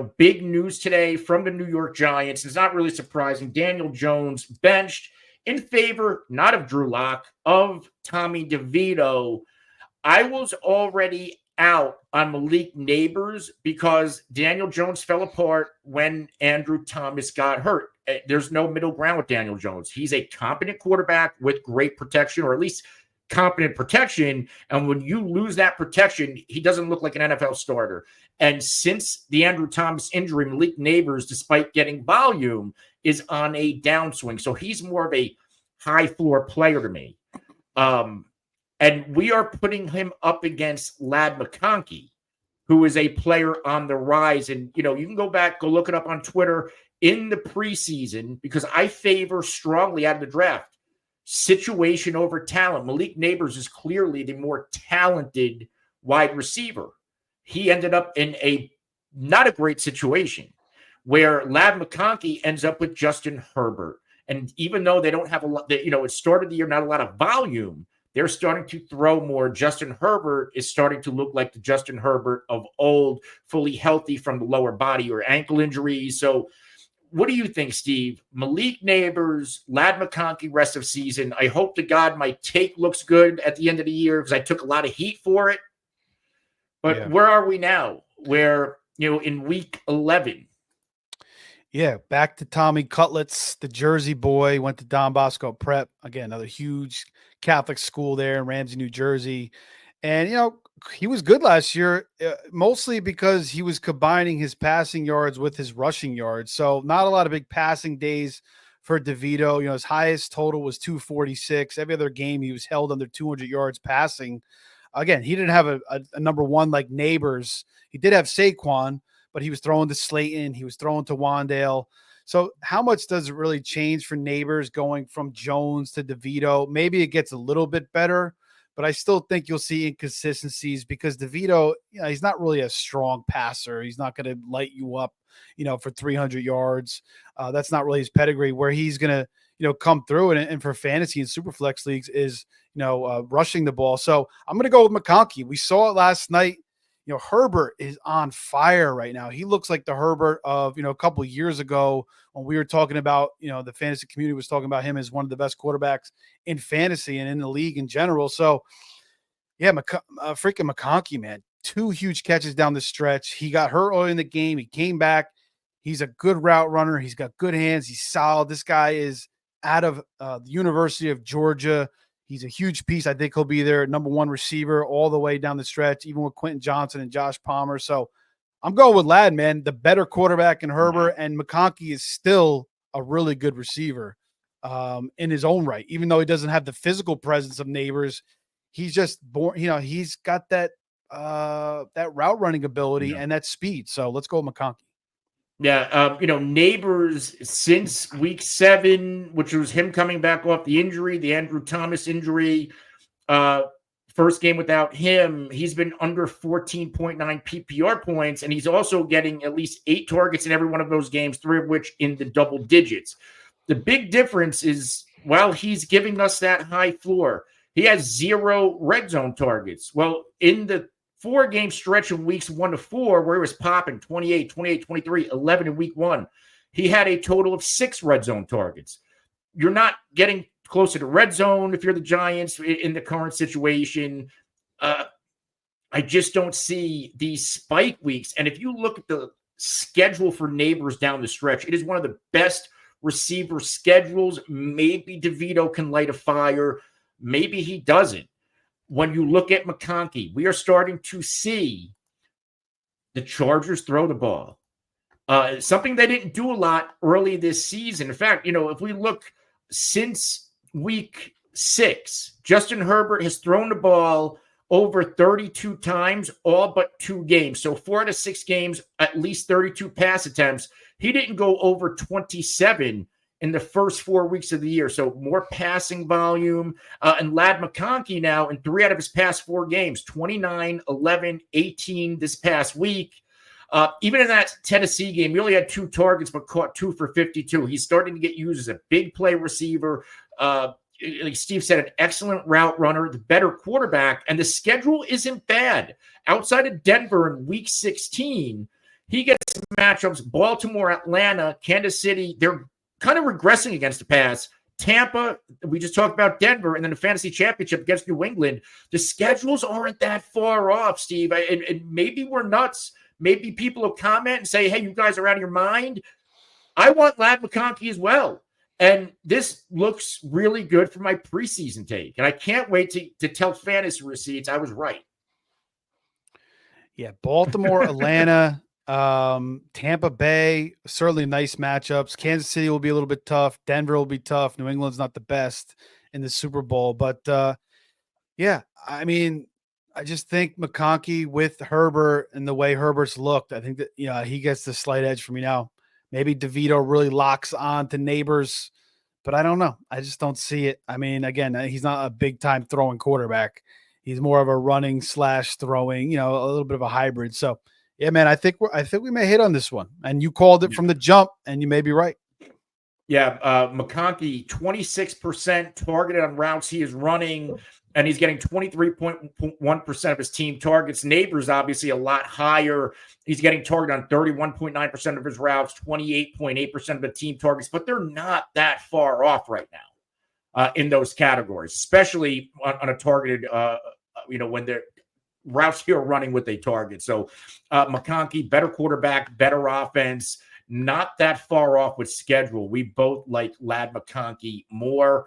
Big news today from the New York Giants. It's not really surprising. Daniel Jones benched in favor, not of Drew Lock, of Tommy DeVito. I was already out on Malik Nabers because Daniel Jones fell apart when Andrew Thomas got hurt. There's no middle ground with Daniel Jones. He's a competent quarterback with great protection, or at least competent protection. And when you lose that protection, he doesn't look like an NFL starter. And since the Andrew Thomas injury, Malik Nabers, despite getting volume, is on a downswing. So he's more of a high floor player to me. And we are putting him up against Ladd McConkey, who is a player on the rise. And, you can go look it up on Twitter in the preseason, because I favor strongly out of the draft situation over talent. Malik Nabers is clearly the more talented wide receiver. He ended up in not a great situation where Ladd McConkey ends up with Justin Herbert. And even though they don't have a lot, it started the year, not a lot of volume, they're starting to throw more. Justin Herbert is starting to look like the Justin Herbert of old, fully healthy from the lower body or ankle injuries. So what do you think, Steve? Malik Nabers, Ladd McConkey, rest of season. I hope to God my take looks good at the end of the year, because I took a lot of heat for it. But Where are we now? Where, in week 11? Yeah, back to Tommy Cutlets, the Jersey boy, went to Don Bosco Prep. Again, another huge Catholic school there in Ramsey, New Jersey. And, he was good last year, mostly because he was combining his passing yards with his rushing yards. So not a lot of big passing days for DeVito. His highest total was 246. Every other game he was held under 200 yards passing. Again, he didn't have a number one like Nabers. He did have Saquon, but he was throwing to Slayton. He was throwing to Wandale. So how much does it really change for Nabers going from Jones to DeVito? Maybe it gets a little bit better, but I still think you'll see inconsistencies because DeVito, he's not really a strong passer. He's not going to light you up, for 300 yards. That's not really his pedigree. Where he's going to, come through and for fantasy and super flex leagues is, rushing the ball. So I'm going to go with McConkey. We saw it last night. Herbert is on fire right now. He looks like the Herbert of, a couple of years ago when we were talking about, the fantasy community was talking about him as one of the best quarterbacks in fantasy and in the league in general. So, yeah, freaking McConkey, man. 2 huge catches down the stretch. He got hurt early in the game. He came back. He's a good route runner. He's got good hands. He's solid. This guy is out of the University of Georgia. He's a huge piece. I think he'll be their number one receiver all the way down the stretch, even with Quentin Johnson and Josh Palmer. So I'm going with Ladd, man, the better quarterback in Herbert, and McConkey is still a really good receiver in his own right. Even though he doesn't have the physical presence of Nabers, he's just born, he's got that route running ability and that speed. So let's go with McConkey. Yeah, Nabers since week 7, which was him coming back off the injury, the Andrew Thomas injury, first game without him, he's been under 14.9 PPR points, and he's also getting at least 8 targets in every one of those games, 3 of which in the double digits. The big difference is, while he's giving us that high floor, he has 0 red zone targets. Well, in the 4-game stretch of weeks 1 to 4, where he was popping 28, 23, 11 in week 1, he had a total of 6 red zone targets. You're not getting closer to red zone if you're the Giants in the current situation. I just don't see these spike weeks. And if you look at the schedule for Nabers down the stretch, it is one of the best receiver schedules. Maybe DeVito can light a fire. Maybe he doesn't. When you look at McConkey, we are starting to see the Chargers throw the ball. Something they didn't do a lot early this season. In fact, if we look since week 6, Justin Herbert has thrown the ball over 32 times, all but 2 games. So 4 out of 6 games, at least 32 pass attempts. He didn't go over 27 in the first 4 weeks of the year. So more passing volume. And Ladd McConkey now in 3 out of his past 4 games, 29, 11, 18 this past week. Even in that Tennessee game, he only had 2 targets, but caught 2 for 52. He's starting to get used as a big play receiver. Like Steve said, an excellent route runner, the better quarterback, and the schedule isn't bad. Outside of Denver in week 16, he gets matchups: Baltimore, Atlanta, Kansas City. They're kind of regressing against the pass. Tampa, we just talked about Denver, and then the fantasy championship against New England. The schedules aren't that far off, Steve. And maybe we're nuts. Maybe people will comment and say, hey, you guys are out of your mind. I want Ladd McConkey as well. And this looks really good for my preseason take. And I can't wait to tell fantasy receipts I was right. Yeah, Baltimore, Atlanta, Tampa Bay, certainly nice matchups. Kansas City will be a little bit tough. Denver will be tough. New England's not the best in the Super Bowl. But, yeah, I mean, I just think McConkey with Herbert and the way Herbert's looked, I think that, he gets the slight edge for me now. Maybe DeVito really locks on to Nabers, but I don't know. I just don't see it. I mean, again, he's not a big-time throwing quarterback. He's more of a running / throwing, a little bit of a hybrid. So, yeah, man, I think we may hit on this one. And you called it from the jump, and you may be right. Yeah, McConkey, 26% targeted on routes he is running, and he's getting 23.1% of his team targets. Nabers, obviously, a lot higher. He's getting targeted on 31.9% of his routes, 28.8% of the team targets, but they're not that far off right now in those categories, especially on a targeted, when they're routes here running with a target. So McConkey, better quarterback, better offense, not that far off with schedule. We both like Ladd McConkey more.